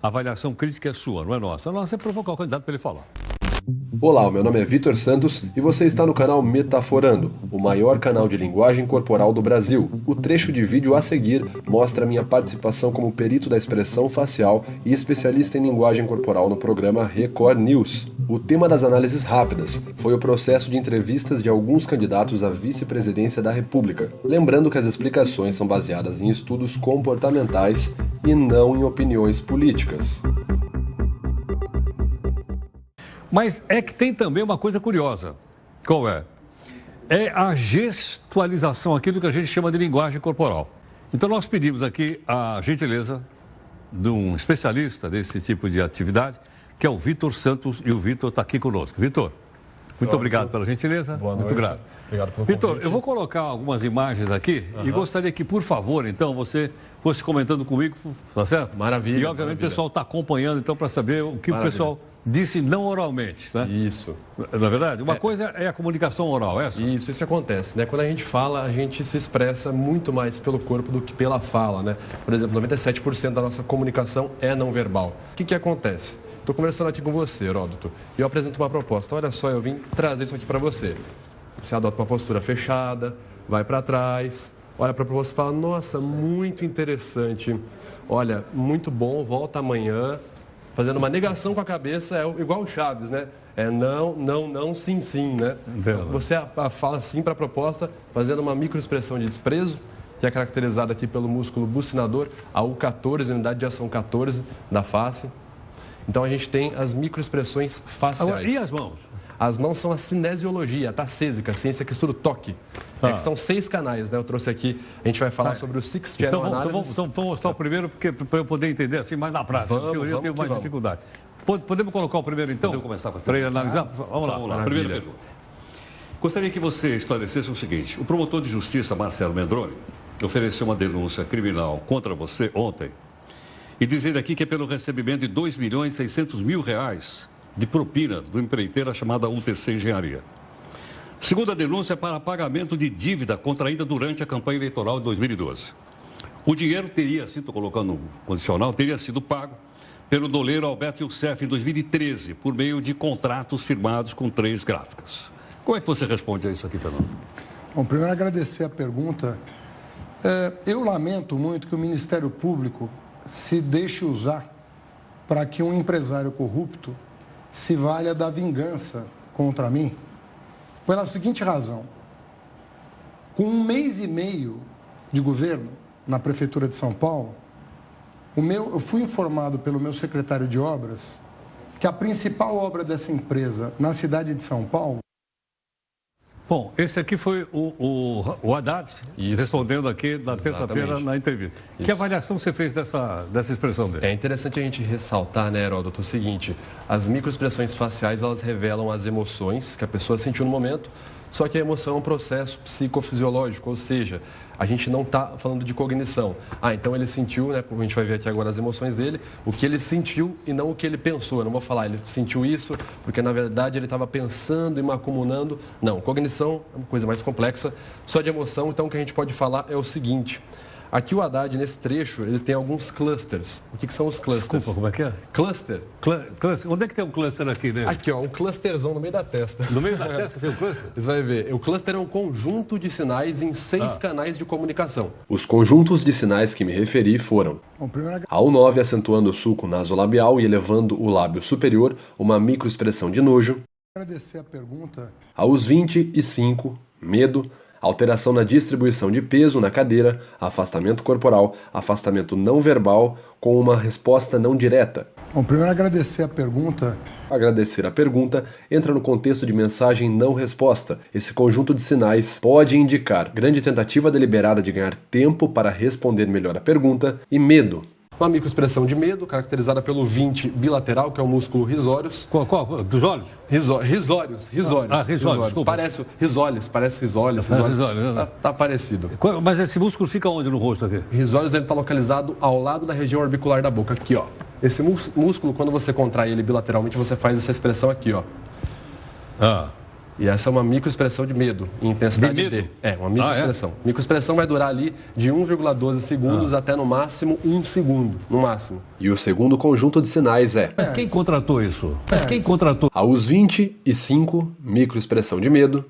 A avaliação crítica é sua, não é nossa. A nossa é provocar o candidato para ele falar. Olá, o meu nome é Vitor Santos e você está no canal Metaforando, o maior canal de linguagem corporal do Brasil. O trecho de vídeo a seguir mostra minha participação como perito da expressão facial e especialista em linguagem corporal no programa Record News. O tema das análises rápidas foi o processo de entrevistas de alguns candidatos à vice-presidência da República. Lembrando que as explicações são baseadas em estudos comportamentais e não em opiniões políticas. Mas é que tem também uma coisa curiosa. Qual é? É a gestualização, aquilo que a gente chama de linguagem corporal. Então nós pedimos aqui a gentileza de um especialista desse tipo de atividade, que é o Vitor Santos, e o Vitor está aqui conosco. Vitor, muito obrigado pela gentileza. Boa noite. Muito grato. Obrigado pelo convite. Vitor, eu vou colocar algumas imagens aqui e gostaria que, por favor, então, você fosse comentando comigo, tá certo? Maravilha. E, obviamente, o pessoal está acompanhando, então, para saber o que o pessoal disse não oralmente, né? Isso. Na é verdade, uma coisa é a comunicação oral, essa? Isso acontece, né? Quando a gente fala, a gente se expressa muito mais pelo corpo do que pela fala, né? Por exemplo, 97% da nossa comunicação é não verbal. O que acontece? Estou conversando aqui com você, Heródoto, e eu apresento uma proposta. Olha só, eu vim trazer isso aqui para você. Você adota uma postura fechada, vai para trás, olha para a proposta e fala, nossa, muito interessante, olha, muito bom, volta amanhã. Fazendo uma negação com a cabeça, é igual o Chaves, né? É não, não, não, sim, sim, né? Você fala sim para a proposta, fazendo uma microexpressão de desprezo, que é caracterizada aqui pelo músculo bucinador, a U14, unidade de ação 14 da face. Então a gente tem as microexpressões faciais. Agora, e as mãos? As mãos são a cinesiologia, a tarcésica, a ciência que estuda o toque. É que são 6 canais, né? Eu trouxe aqui, a gente vai falar sobre o Six Channel Analysis. Então vamos mostrar o primeiro, para eu poder entender assim mais na prática, porque eu tenho mais dificuldade. Podemos colocar o primeiro, então? Podemos começar para analisar? Vamos lá. Primeira pergunta. Gostaria que você esclarecesse o seguinte. O promotor de justiça, Marcelo Mendroni, ofereceu uma denúncia criminal contra você ontem e dizer aqui que é pelo recebimento de R$2.600.000 de propina do empreiteira chamada UTC Engenharia. Segundo a denúncia, é para pagamento de dívida contraída durante a campanha eleitoral de 2012. O dinheiro teria sido, estou colocando no condicional, teria sido pago pelo doleiro Alberto Youssef em 2013, por meio de contratos firmados com 3 gráficas. Como é que você responde a isso aqui, Fernando? Bom, primeiro agradecer a pergunta. Eu lamento muito que o Ministério Público se deixe usar para que um empresário corrupto se valha da vingança contra mim, pela seguinte razão. Com 1 mês e meio de governo na Prefeitura de São Paulo, eu fui informado pelo meu secretário de obras que a principal obra dessa empresa na cidade de São Paulo... Bom, esse aqui foi o Haddad respondendo aqui na terça-feira na entrevista. Isso. Que avaliação você fez dessa expressão dele? É interessante a gente ressaltar, né, Heródoto, o seguinte, as microexpressões faciais, elas revelam as emoções que a pessoa sentiu no momento, só que a emoção é um processo psicofisiológico, ou seja, a gente não está falando de cognição. Então ele sentiu, né, a gente vai ver aqui agora as emoções dele, o que ele sentiu e não o que ele pensou. Eu não vou falar, ele sentiu isso, porque na verdade ele estava pensando e macumunando. Não, cognição é uma coisa mais complexa, só de emoção. Então o que a gente pode falar é o seguinte. Aqui o Haddad, nesse trecho, ele tem alguns clusters. O que são os clusters? Desculpa, como é que é? Cluster. Cluster. Onde é que tem um cluster aqui, né? Aqui, ó, um clusterzão no meio da testa. No meio da testa tem um cluster? Você vai ver. O cluster é um conjunto de sinais em 6 canais de comunicação. Os conjuntos de sinais que me referi foram a U9 acentuando o sulco nasolabial e elevando o lábio superior, uma microexpressão de nojo. Agradecer a pergunta. A US25, medo. Alteração na distribuição de peso na cadeira, afastamento corporal, afastamento não verbal com uma resposta não direta. Bom, primeiro agradecer a pergunta. Agradecer a pergunta entra no contexto de mensagem não resposta. Esse conjunto de sinais pode indicar grande tentativa deliberada de ganhar tempo para responder melhor a pergunta e medo. Uma microexpressão de medo, caracterizada pelo 20 bilateral, que é o músculo risórios. Qual? Dos olhos? Risórios. Risórios. Parece risoles. Tá parecido. Mas esse músculo fica onde no rosto aqui? Risórios, ele está localizado ao lado da região orbicular da boca, aqui, ó. Esse músculo, quando você contrai ele bilateralmente, você faz essa expressão aqui, ó. E essa é uma microexpressão de medo, em intensidade De medo? D. É, uma microexpressão. Microexpressão vai durar ali de 1,12 segundos até no máximo 1 segundo, no máximo. E o segundo conjunto de sinais é: Mas quem contratou isso? Mas quem contratou aos 25, microexpressão de medo.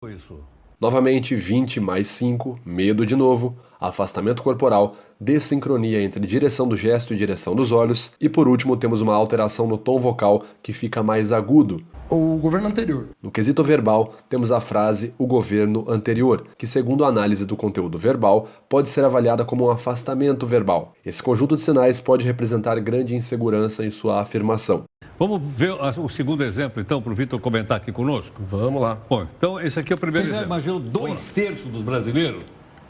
isso? Novamente, 20 mais 5, medo de novo, afastamento corporal, dessincronia entre direção do gesto e direção dos olhos, e por último temos uma alteração no tom vocal que fica mais agudo. O governo anterior. No quesito verbal, temos a frase "o governo anterior", que segundo a análise do conteúdo verbal, pode ser avaliada como um afastamento verbal. Esse conjunto de sinais pode representar grande insegurança em sua afirmação. Vamos ver o segundo exemplo, então, para o Vitor comentar aqui conosco? Vamos lá. Bom, então esse aqui é o primeiro exemplo. Já imaginou 2/3 dos brasileiros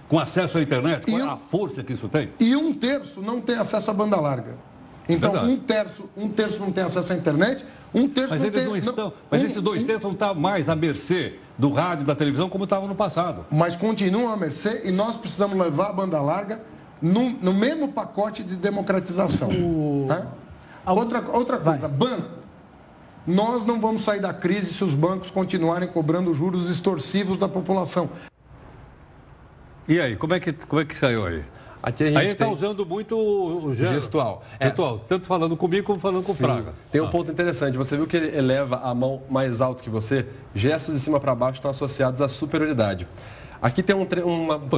com acesso à internet? Qual é a força que isso tem? E 1/3 não tem acesso à banda larga. Então, Verdade. um terço não tem acesso à internet, 1/3 Mas não eles tem... não estão. Mas esses 2/3 não estão mais à mercê do rádio e da televisão como estavam no passado. Mas continuam à mercê e nós precisamos levar a banda larga no mesmo pacote de democratização. Né? Outra coisa, banco. Nós não vamos sair da crise se os bancos continuarem cobrando juros extorsivos da população. E aí, como é que saiu aí? Aqui a gente Aí está usando muito o gestual. Gestual, tanto falando comigo como falando com o Fraga. Tem um ponto interessante. Você viu que ele eleva a mão mais alto que você? Gestos de cima para baixo estão associados à superioridade. Aqui tem um ponto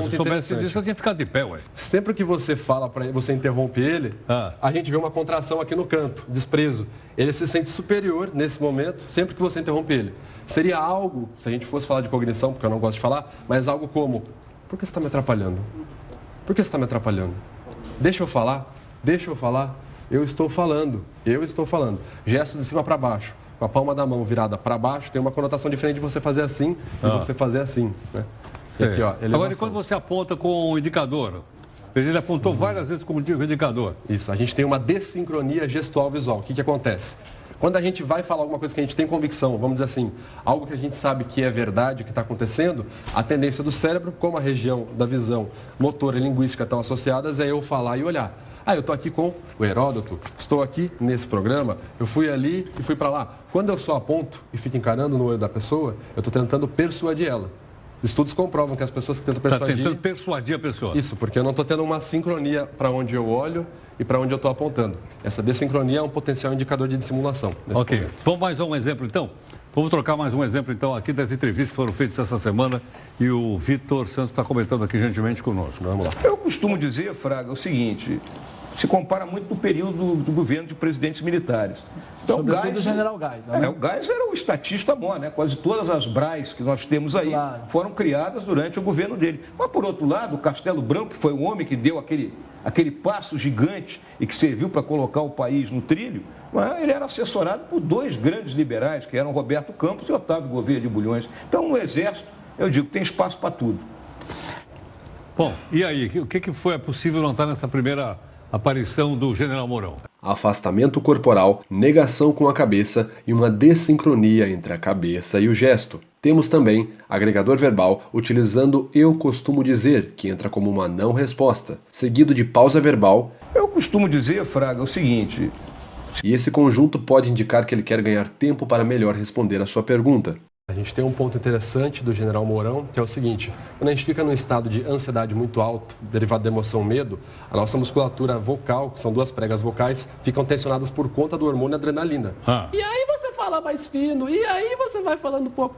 Se soubesse interessante. disso, eu tinha ficado de pé, ué. Sempre que você fala para ele, você interrompe ele, a gente vê uma contração aqui no canto, desprezo. Ele se sente superior nesse momento, sempre que você interrompe ele. Seria algo, se a gente fosse falar de cognição, porque eu não gosto de falar, mas algo como: por que você está me atrapalhando? Por que você está me atrapalhando? Deixa eu falar, deixa eu falar. Eu estou falando. Gesto de cima para baixo, com a palma da mão virada para baixo, tem uma conotação diferente de você fazer assim e você fazer assim, né? E aqui, ó, elevação. Agora, e quando você aponta com o indicador? Ele apontou várias vezes com o indicador. Isso, a gente tem uma dessincronia gestual visual. O que acontece? Quando a gente vai falar alguma coisa que a gente tem convicção, vamos dizer assim, algo que a gente sabe que é verdade, que está acontecendo, a tendência do cérebro, como a região da visão motora e linguística estão associadas, é eu falar e olhar. Eu estou aqui com o Heródoto, estou aqui nesse programa, eu fui ali e fui para lá. Quando eu só aponto e fico encarando no olho da pessoa, eu estou tentando persuadir ela. Estudos comprovam que as pessoas que tentam persuadir... Está tentando persuadir a pessoa. Isso, porque eu não estou tendo uma sincronia para onde eu olho e para onde eu estou apontando. Essa dessincronia é um potencial indicador de dissimulação. Ok. Vamos mais um exemplo, então? Vamos trocar mais um exemplo, então, aqui das entrevistas que foram feitas essa semana e o Vitor Santos está comentando aqui gentilmente conosco. Vamos lá. Eu costumo dizer, Fraga, o seguinte: se compara muito no período do governo de presidentes militares. Então, sobretudo o general Geis. Né? O Geis era o estatista bom, né? Quase todas as BRAs que nós temos aí foram criadas durante o governo dele. Mas, por outro lado, o Castelo Branco, que foi o homem que deu aquele passo gigante e que serviu para colocar o país no trilho, ele era assessorado por dois grandes liberais, que eram Roberto Campos e Otávio Gouveia de Bulhões. Então, no Exército, eu digo, tem espaço para tudo. Bom, e aí, o que foi possível notar nessa primeira aparição do general Mourão? Afastamento corporal, negação com a cabeça e uma dessincronia entre a cabeça e o gesto. Temos também agregador verbal utilizando "eu costumo dizer", que entra como uma não resposta, seguido de pausa verbal. Eu costumo dizer, Fraga, o seguinte... E esse conjunto pode indicar que ele quer ganhar tempo para melhor responder a sua pergunta. A gente tem um ponto interessante do general Mourão, que é o seguinte: quando a gente fica num estado de ansiedade muito alto, derivado da emoção medo, a nossa musculatura vocal, que são duas pregas vocais, ficam tensionadas por conta do hormônio adrenalina. E aí você fala mais fino, e aí você vai falando um pouco.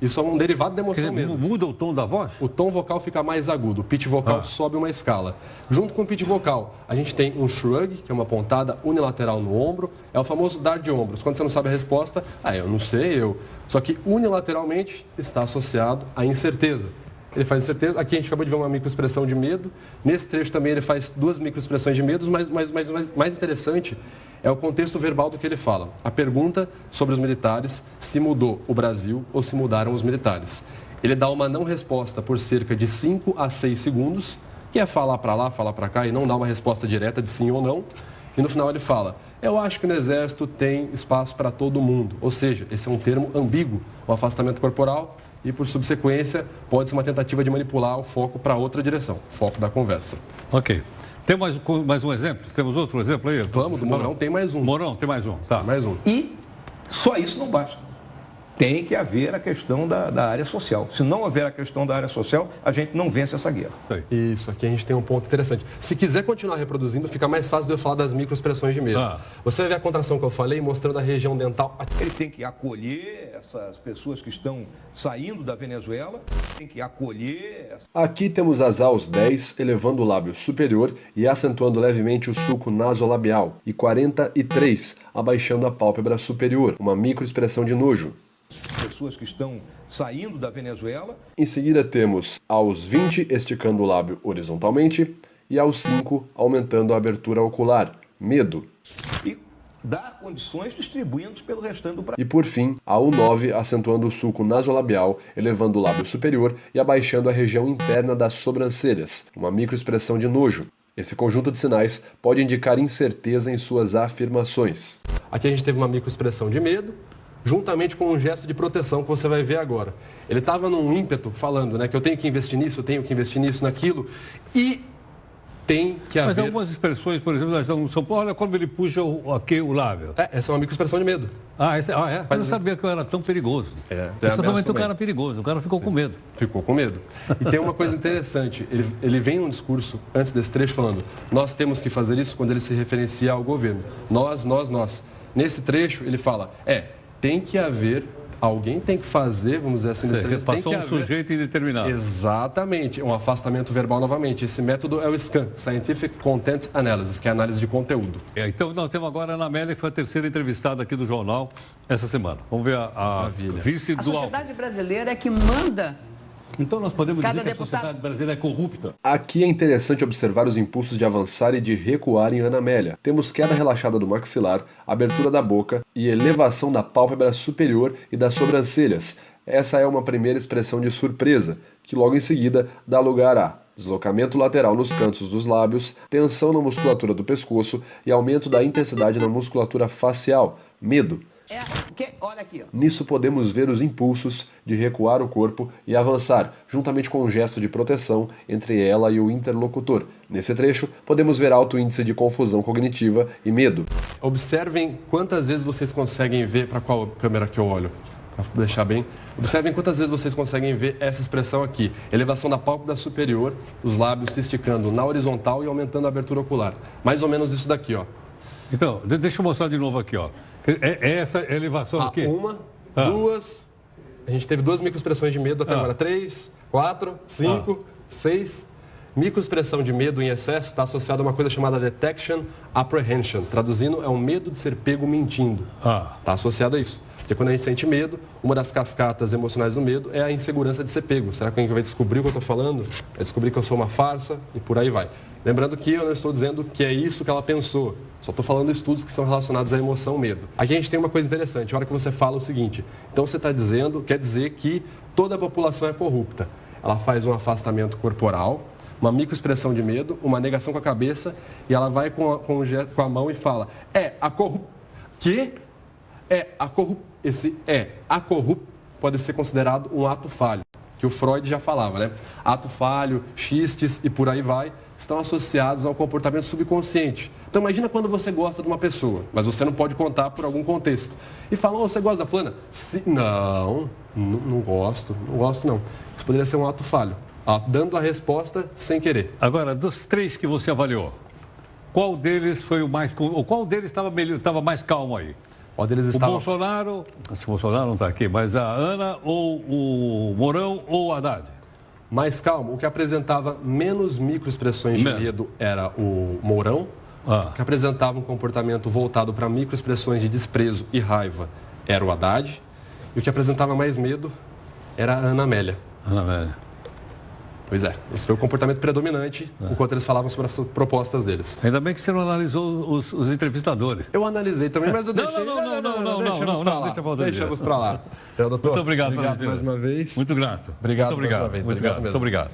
Isso é um derivado da emoção medo. Muda o tom da voz? O tom vocal fica mais agudo, o pitch vocal sobe uma escala. Junto com o pitch vocal, a gente tem um shrug, que é uma pontada unilateral no ombro, é o famoso dar de ombros. Quando você não sabe a resposta, eu não sei, Só que unilateralmente está associado à incerteza. Ele faz incerteza. Aqui a gente acabou de ver uma microexpressão de medo. Nesse trecho também ele faz duas microexpressões de medo, mas mais interessante é o contexto verbal do que ele fala. A pergunta sobre os militares, se mudou o Brasil ou se mudaram os militares. Ele dá uma não resposta por cerca de 5 a 6 segundos, que é falar para lá, falar para cá, e não dá uma resposta direta de sim ou não. E no final ele fala: eu acho que no Exército tem espaço para todo mundo. Ou seja, esse é um termo ambíguo, o afastamento corporal, e por subsequência pode ser uma tentativa de manipular o foco para outra direção, foco da conversa. Ok. Tem mais um exemplo? Temos outro exemplo aí? Vamos, do Mourão tem mais um. Mourão, tem mais um. Tá. Mais um. E só isso não basta. tem que haver a questão da área social. Se não houver a questão da área social, a gente não vence essa guerra. Isso, aqui a gente tem um ponto interessante. Se quiser continuar reproduzindo, fica mais fácil de eu falar das microexpressões de medo. Você vai ver a contração que eu falei, mostrando a região dental. Ele tem que acolher essas pessoas que estão saindo da Venezuela, tem que acolher... Aqui temos as AUS 10 elevando o lábio superior e acentuando levemente o sulco nasolabial, e 43 abaixando a pálpebra superior, uma microexpressão de nojo. Pessoas que estão saindo da Venezuela. Em seguida temos aos 20 esticando o lábio horizontalmente e aos 5 aumentando a abertura ocular, medo. E dar condições distribuindo pelo restante do Brasil. E por fim, ao 9 acentuando o sulco nasolabial, elevando o lábio superior e abaixando a região interna das sobrancelhas, uma microexpressão de nojo. Esse conjunto de sinais pode indicar incerteza em suas afirmações. Aqui a gente teve uma microexpressão de medo, juntamente com um gesto de proteção que você vai ver agora. Ele estava num ímpeto falando, né, que eu tenho que investir nisso, eu tenho que investir nisso, naquilo, e tem que haver... Mas algumas expressões, por exemplo, nós estamos no São Paulo, olha como ele puxa aqui o lábio. Essa é uma microexpressão de medo. É? Eu não sabia que eu era tão perigoso. Isso realmente o cara perigoso, o cara ficou com medo. Ficou com medo. E tem uma coisa interessante, ele vem num discurso, antes desse trecho, falando, nós temos que fazer isso quando ele se referencia ao governo. Nós. Nesse trecho, ele fala, tem que haver, alguém tem que fazer, vamos dizer assim, tem que haver... sujeito indeterminado. Exatamente, um afastamento verbal novamente. Esse método é o SCAN, Scientific Content Analysis, que é a análise de conteúdo. Então nós temos agora a Ana Amélia, que foi a terceira entrevistada aqui do jornal essa semana. Vamos ver a vice do... A sociedade brasileira é que manda... Então nós podemos dizer que deputado... a sociedade brasileira é corrupta. Aqui é interessante observar os impulsos de avançar e de recuar em Ana Amélia. Temos queda relaxada do maxilar, abertura da boca e elevação da pálpebra superior e das sobrancelhas. Essa é uma primeira expressão de surpresa, que logo em seguida dá lugar a deslocamento lateral nos cantos dos lábios, tensão na musculatura do pescoço e aumento da intensidade na musculatura facial, medo. Olha aqui, ó. Nisso podemos ver os impulsos de recuar o corpo e avançar, juntamente com um gesto de proteção entre ela e o interlocutor. Nesse trecho, podemos ver alto índice de confusão cognitiva e medo. Observem quantas vezes vocês conseguem ver, para qual câmera que eu olho, para deixar bem. Observem quantas vezes vocês conseguem ver essa expressão aqui. Elevação da pálpebra superior, os lábios se esticando na horizontal e aumentando a abertura ocular. Mais ou menos isso daqui, ó. Então, deixa eu mostrar de novo aqui, ó. Essa elevação aqui? Uma, duas... A gente teve 2 microexpressões de medo até agora. 3, 4, 5, 6... Microexpressão de medo em excesso está associada a uma coisa chamada detection apprehension. Traduzindo, é um medo de ser pego mentindo. Está associado a isso. Porque quando a gente sente medo, uma das cascatas emocionais do medo é a insegurança de ser pego. Será que alguém vai descobrir o que eu estou falando? Vai descobrir que eu sou uma farsa e por aí vai. Lembrando que eu não estou dizendo que é isso que ela pensou. Só estou falando estudos que são relacionados à emoção medo. Aqui a gente tem uma coisa interessante. A hora que você fala o seguinte, então você está dizendo, quer dizer que toda a população é corrupta. Ela faz um afastamento corporal, uma microexpressão de medo, uma negação com a cabeça, e ela vai com a mão e fala, a corrup pode ser considerado um ato falho, que o Freud já falava, né? Ato falho, xistes e por aí vai, estão associados ao comportamento subconsciente. Então imagina quando você gosta de uma pessoa, mas você não pode contar por algum contexto. E fala, você gosta da fulana? Sim, não gosto não. Isso poderia ser um ato falho. Dando a resposta sem querer. Agora, dos 3 que você avaliou, qual deles foi o mais... Ou qual deles estava mais calmo aí? Qual deles estava... O Bolsonaro... O Bolsonaro não está aqui, mas a Ana ou o Mourão ou o Haddad? Mais calmo. O que apresentava menos microexpressões de medo era o Mourão. O que apresentava um comportamento voltado para microexpressões de desprezo e raiva era o Haddad. E o que apresentava mais medo era a Ana Amélia. Ana Amélia. Pois é, esse foi o comportamento predominante enquanto eles falavam sobre as propostas deles. Ainda bem que você não analisou os entrevistadores. Eu analisei também, mas eu deixei... Não, deixamos para lá. Muito obrigado mais uma vez. Muito grato. Obrigado muito obrigado. mais uma vez. Muito obrigado.